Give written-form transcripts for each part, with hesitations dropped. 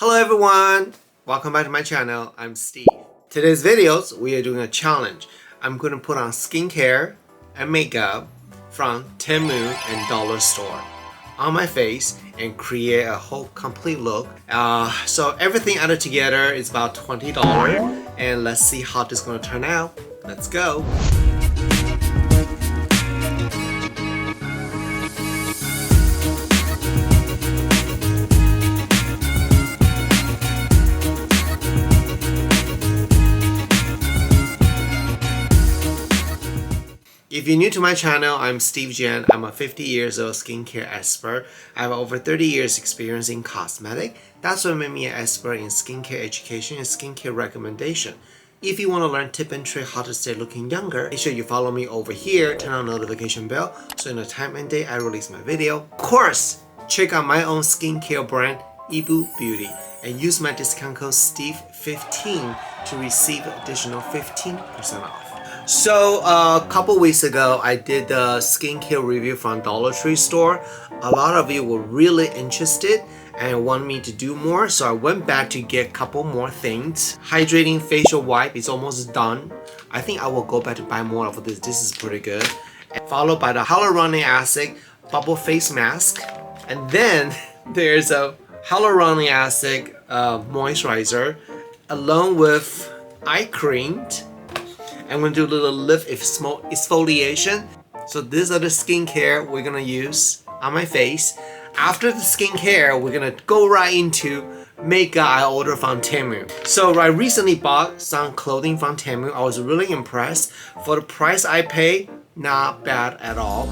Hello everyone! Welcome back to my channel. I'm Steve. Today's videos, we are doing a challenge. I'm going to put on skincare and makeup from TEMU and dollar store on my face and create a whole complete look. So everything added together is about $20 and let's see how this is going to turn out. Let's go! If you're new to my channel, I'm Steve Jen. I'm a 50 years old skincare expert. I have over 30 years experience in cosmetic. That's what made me an expert in skincare education and skincare recommendation. If you want to learn tip and trick how to stay looking younger, make sure you follow me over here, turn on the notification bell so in the time and day I release my video. Of course, check out my own skincare brand, Yibu Beauty, and use my discount code STEVE15 to receive additional 15% off. So a couple weeks ago, I did the skincare review from Dollar Tree store. A lot of you were really interested and want me to do more, so I went back to get a couple more things. Hydrating facial wipe is almost done. I think I will go back to buy more of this. This is pretty good. And followed by the hyaluronic acid bubble face mask. And then there's a hyaluronic acid moisturizer along with eye cream. I'm going to do a little lip exfoliation. So these are the skincare we're going to use on my face. After the skincare, we're going to go right into makeup I ordered from TEMU. So I recently bought some clothing from TEMU. I was really impressed. For the price I paid, not bad at all.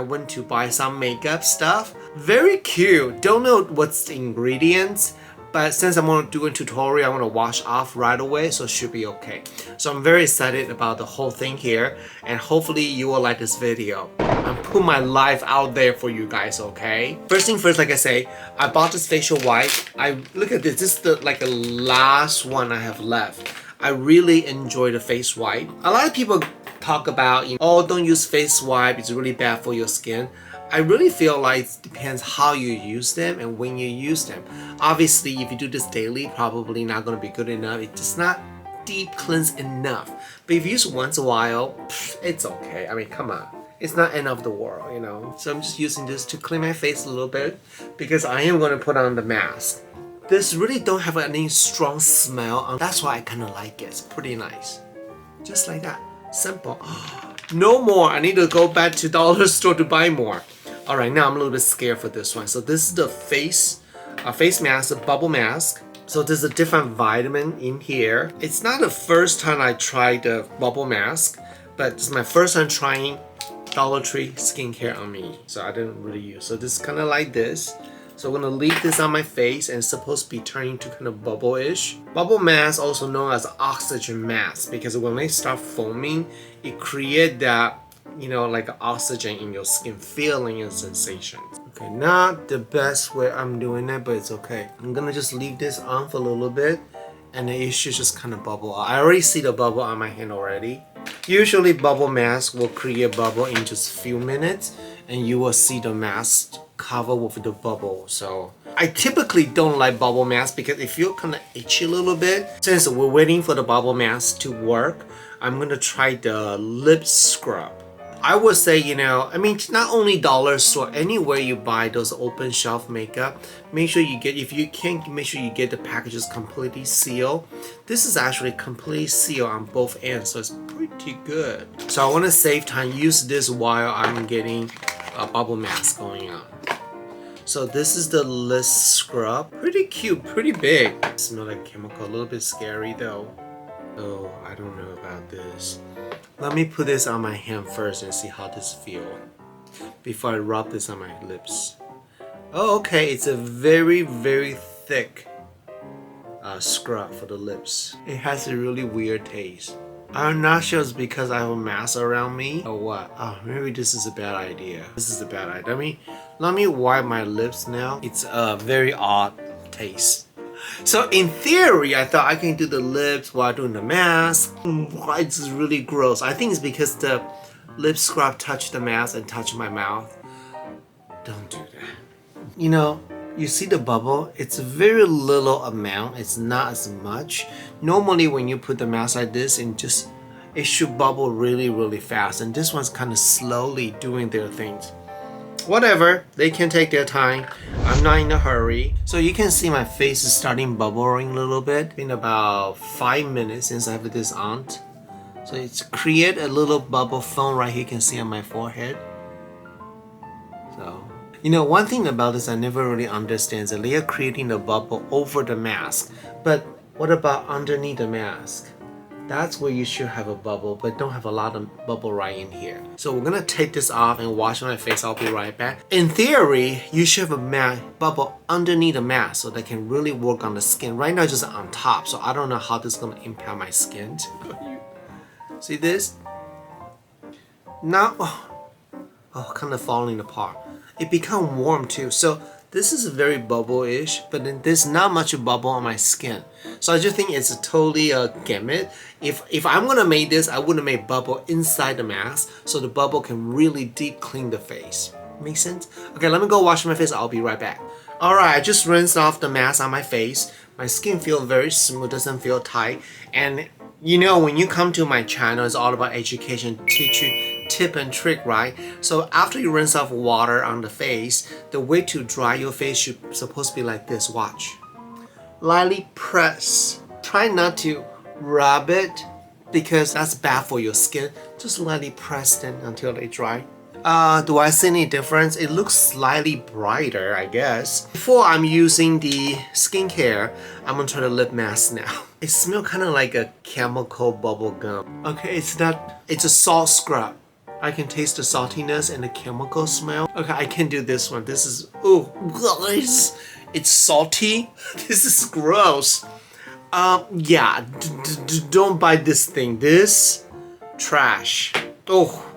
Went to buy some makeup stuff. Very cute. Don't know what's the ingredients, but since I'm going to do a tutorial, I'm going to wash off right away, so it should be okay. So I'm very excited about the whole thing here, and hopefully you will like this video. I'm putting my life out there for you guys, okay? First thing first, like I say, I bought this facial wipe. Look at this. This is the last one I have left. I really enjoy the face wipe. A lot of people talk about, oh, don't use face wipe, it's really bad for your skin. I really feel like it depends how you use them and when you use them. Obviously, if you do this daily, probably not going to be good enough. It's just not deep cleanse enough. But if you use it once in a while, it's okay. I mean, come on. It's not end of the world, you know. So I'm just using this to clean my face a little bit because I am going to put on the mask. This really don't have any strong smell. That's why I kind of like it. It's pretty nice. Just like that. Simple. No more. I need to go back to dollar store to buy more. Alright, now I'm a little bit scared for this one. So this is the face mask, a bubble mask. So there's a different vitamin in here. It's not the first time I tried the bubble mask, but it's my first time trying Dollar Tree skincare on me. So I didn't really use. So this is kind of like this. So I'm going to leave this on my face and it's supposed to be turning to kind of bubble-ish. Bubble mask, also known as oxygen mask, because when they start foaming, it creates that, like oxygen in your skin feeling and sensation. Okay, not the best way I'm doing it, but it's okay. I'm going to just leave this on for a little bit and then it should just kind of bubble out. I already see the bubble on my hand already. Usually bubble mask will create bubble in just a few minutes and you will see the mask cover with the bubble. So I typically don't like bubble mask because it feels kind of itchy a little bit. Since we're waiting for the bubble mask to work, I'm gonna try the lip scrub. I would say, I mean, not only dollar store, anywhere you buy those open shelf makeup, make sure you get, if you can, make sure you get the packages completely sealed. This is actually completely sealed on both ends, so it's pretty good. So I want to save time, use this while I'm getting a bubble mask going on. So this is the lip scrub. Pretty cute, pretty big. It smells like chemical, a little bit scary though. Oh, I don't know about this. Let me put this on my hand first and see how this feels before I rub this on my lips. Oh, okay, it's a very, very thick scrub for the lips. It has a really weird taste. I'm not sure it's because I have a mask around me or what. Oh, maybe this is a bad idea. This is a bad idea. Let me wipe my lips now. It's a very odd taste. So in theory, I thought I can do the lips while doing the mask. Why it's really gross. I think it's because the lip scrub touched the mask and touched my mouth. Don't do that. You know, you see the bubble? It's a very little amount. It's not as much. Normally when you put the mask like this and just, it should bubble really, really fast. And this one's kind of slowly doing their things. Whatever, they can take their time. I'm not in a hurry. So you can see my face is starting bubbling a little bit. It's been about 5 minutes since I have this on. So it's create a little bubble foam right here you can see on my forehead. So, you know, one thing about this I never really understand is that they are creating the bubble over the mask. But what about underneath the mask? That's where you should have a bubble, but don't have a lot of bubble right in here. So we're gonna take this off and wash my face. I'll be right back. In theory, you should have a bubble underneath the mask so that can really work on the skin. Right now, it's just on top, so I don't know how this is gonna impact my skin. See this? Now, oh, kind of falling apart. It become warm too. So this is very bubble-ish, but then there's not much bubble on my skin. So I just think it's a totally a gimmick. If I'm gonna make this, I wouldn't make bubble inside the mask so the bubble can really deep clean the face. Make sense? Okay, let me go wash my face. I'll be right back. Alright, I just rinsed off the mask on my face. My skin feels very smooth, doesn't feel tight. And you know, when you come to my channel, it's all about education, teach you tip and trick, right? So after you rinse off water on the face, the way to dry your face should supposed to be like this. Watch. Lightly press. Try not to rub it because that's bad for your skin. Just lightly press them until they dry. Do I see any difference? It looks slightly brighter, I guess. Before I'm using the skincare, I'm gonna try the lip mask now. It smells kind of like a chemical bubble gum. Okay, it's a salt scrub. I can taste the saltiness and the chemical smell. Okay, I can do this one. This is, oh, guys, it's salty. This is gross. Yeah, don't buy this thing. This, trash. Oh.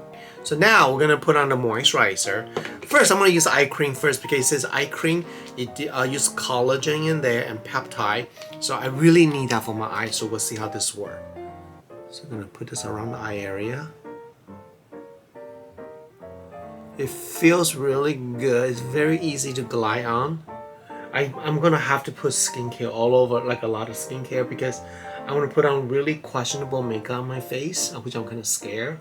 So now we're gonna put on the moisturizer. First, I'm gonna use eye cream first because it says eye cream. It use collagen in there and peptide. So I really need that for my eyes. So we'll see how this works. So I'm gonna put this around the eye area. It feels really good. It's very easy to glide on. I'm gonna have to put skincare all over, like a lot of skincare, because I want to put on really questionable makeup on my face, which I'm kind of scared.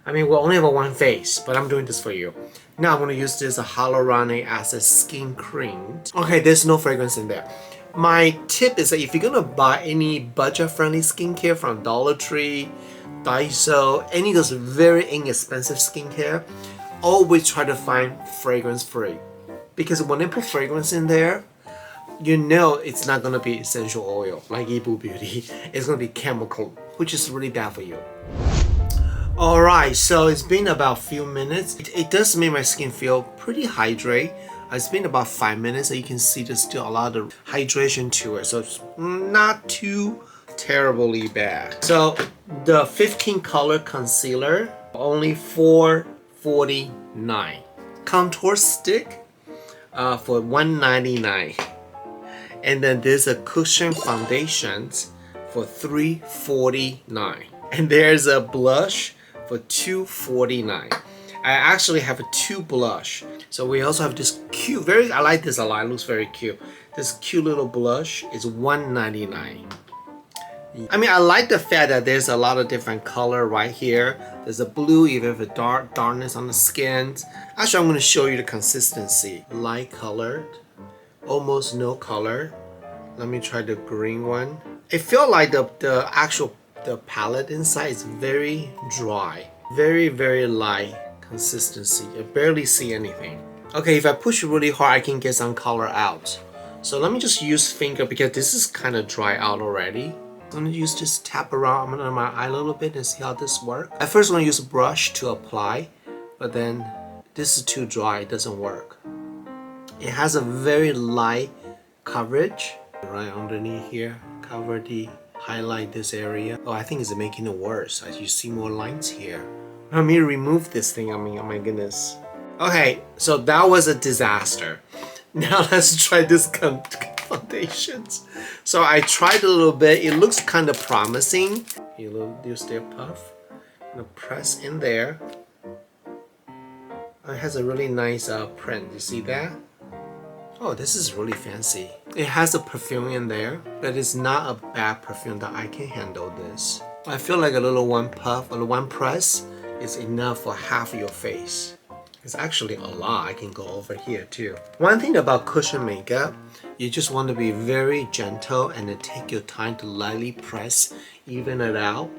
I mean, we only have one face, but I'm doing this for you. Now I'm gonna use this hyaluronic acid skin cream. Okay, there's no fragrance in there. My tip is that if you're gonna buy any budget-friendly skincare from Dollar Tree, Daiso, any of those very inexpensive skincare, always try to find fragrance-free. Because when they put fragrance in there, you know it's not gonna be essential oil like Yibu Beauty. It's gonna be chemical, which is really bad for you. Alright, so it's been about a few minutes. It does make my skin feel pretty hydrated. It's been about 5 minutes, so you can see there's still a lot of hydration to it. So it's not too terribly bad. So the 15 color concealer, only $4.49. Contour stick for $1.99. And then there's a cushion foundations for $3.49. And there's a blush for $2.49. I actually have a 2 blush. So we also have this cute, I like this a lot, it looks very cute. This cute little blush is $1.99. I mean, I like the fact that there's a lot of different color right here. There's a blue, even if a darkness on the skin. Actually, I'm going to show you the consistency. Light colored, almost no color. Let me try the green one. It feels like the palette inside is very dry. Very, very light consistency. I barely see anything. Okay, if I push really hard, I can get some color out. So let me just use finger because this is kind of dry out already. I'm gonna use this tap around under my eye a little bit and see how this works. I first want to use a brush to apply, but then this is too dry, it doesn't work. It has a very light coverage right underneath here. Cover the highlight this area. Oh, I think it's making it worse as you see more lines here. Let me remove this thing. I mean, oh my goodness. Okay, so that was a disaster. Now let's try this foundations. So I tried a little bit. It looks kind of promising. You use their puff. Gonna press in there. It has a really nice print. You see that? Oh, this is really fancy. It has a perfume in there, but it's not a bad perfume that I can handle this. I feel like a little one puff or one press is enough for half of your face. It's actually a lot. I can go over here too. One thing about cushion makeup, you just want to be very gentle and then take your time to lightly press, even it out.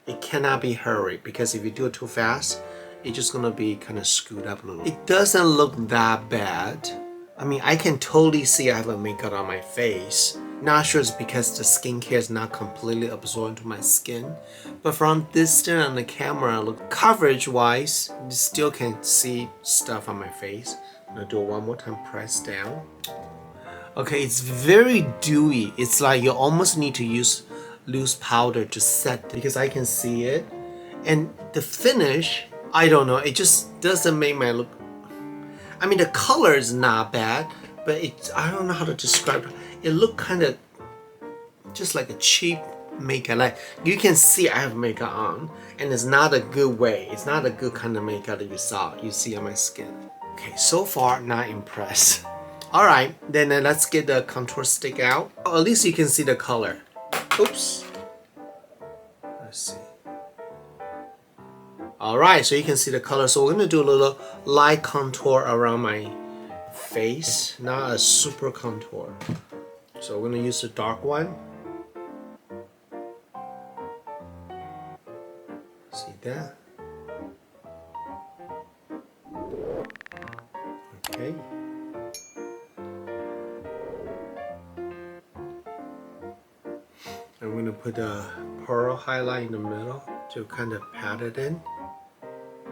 It cannot be hurried because if you do it too fast, it's just gonna be kind of screwed up a little. It doesn't look that bad. I mean, I can totally see I have a makeup on my face. Not sure it's because the skincare is not completely absorbed into my skin. But from distance on the camera, look, coverage wise, you still can see stuff on my face. I'm gonna do it one more time, press down. Okay, it's very dewy. It's like you almost need to use loose powder to set it because I can see it. And the finish, I don't know, it just doesn't make my look. I mean, the color is not bad, but I don't know how to describe it. It looked kind of just like a cheap makeup. Like you can see I have makeup on, and it's not a good way. It's not a good kind of makeup that you see on my skin. Okay, so far not impressed. All right, then let's get the contour stick out. Oh, at least you can see the color. Oops. Let's see. Alright, so you can see the color. So we're going to do a little light contour around my face, not a super contour. So we're going to use the dark one. See that? Okay. I'm going to put a pearl highlight in the middle to kind of pat it in.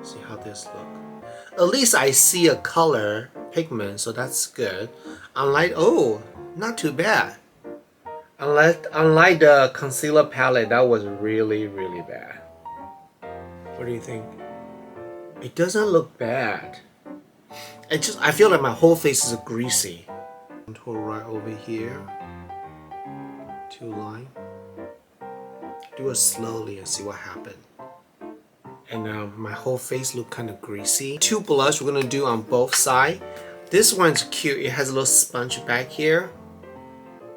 See how this look. At least I see a color pigment, so that's good. Unlike, oh, not too bad. Unlike the concealer palette, that was really, really bad. What do you think? It doesn't look bad. I feel like my whole face is greasy. Contour right over here. Two line. Do it slowly and see what happens. And my whole face look kind of greasy. Two blush we're gonna do on both sides. This one's cute. It has a little sponge back here.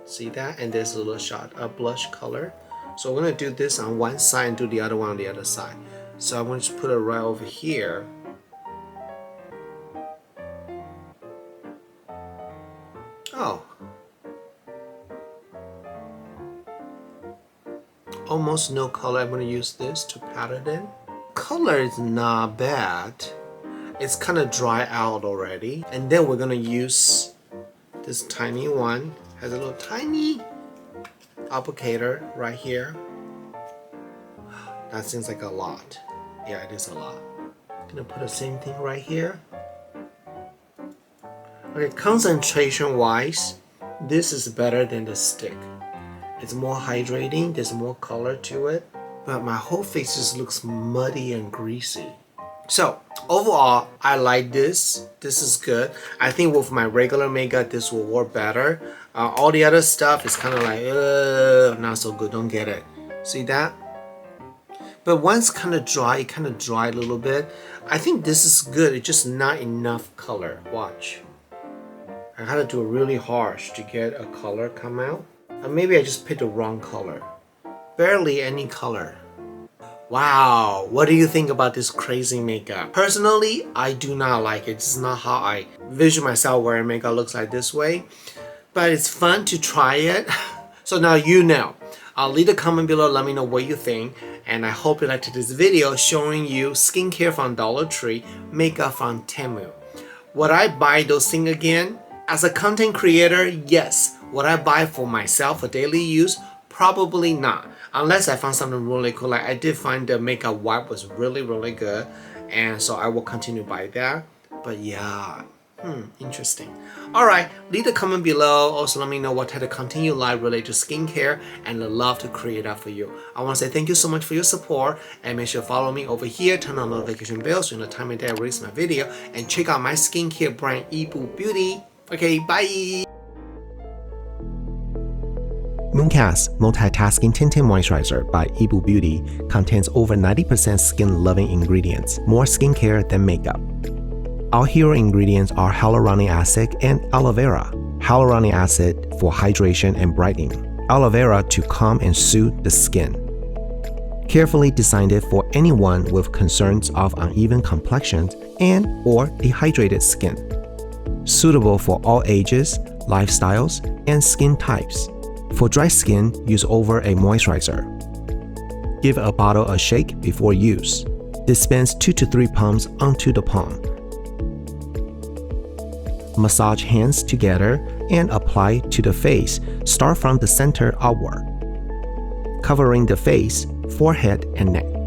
See that? And there's a little shot of blush color. So we're gonna do this on one side and do the other one on the other side. So I'm gonna just put it right over here. Oh. Almost no color. I'm gonna use this to pat it in. Color is not bad. It's kind of dry out already. And then we're gonna use this tiny one. Has a little tiny applicator right here. That seems like a lot. Yeah, it is a lot. Gonna put the same thing right here. Okay, concentration wise, this is better than the stick. It's more hydrating, there's more color to it. But my whole face just looks muddy and greasy. So overall, I like this. This is good. I think with my regular makeup, this will work better. All the other stuff is kind of like, not so good. Don't get it. See that? But once kind of dry, it kind of dried a little bit. I think this is good. It's just not enough color. Watch. I had to do it really harsh to get a color come out. Or maybe I just picked the wrong color. Barely any color. Wow, what do you think about this crazy makeup? Personally, I do not like it. It's not how I visual myself wearing makeup looks like this way. But it's fun to try it. So now you know. I'll leave a comment below, let me know what you think. And I hope you liked this video showing you skincare from Dollar Tree, makeup from TEMU. Would I buy those things again? As a content creator, yes. Would I buy for myself for daily use? Probably not. Unless I found something really cool. Like I did find the makeup wipe was really, really good. And so I will continue to buy that. But yeah, interesting. Alright, leave a comment below. Also let me know what type of content you like related to skincare. And I'd love to create that for you. I want to say thank you so much for your support. And make sure to follow me over here. Turn on the notification bell so you know the time of day I release my video. And check out my skincare brand, Yibu Beauty. Okay, bye! Mooncast Multitasking Tinted Moisturizer by Yibu Beauty contains over 90% skin-loving ingredients, more skincare than makeup. Our hero ingredients are hyaluronic acid and aloe vera. Hyaluronic acid for hydration and brightening, aloe vera to calm and soothe the skin. Carefully designed it for anyone with concerns of uneven complexions and or dehydrated skin. Suitable for all ages, lifestyles, and skin types. For dry skin, use over a moisturizer. Give a bottle a shake before use. Dispense 2 to 3 pumps onto the palm. Massage hands together and apply to the face. Start from the center outward, covering the face, forehead, and neck.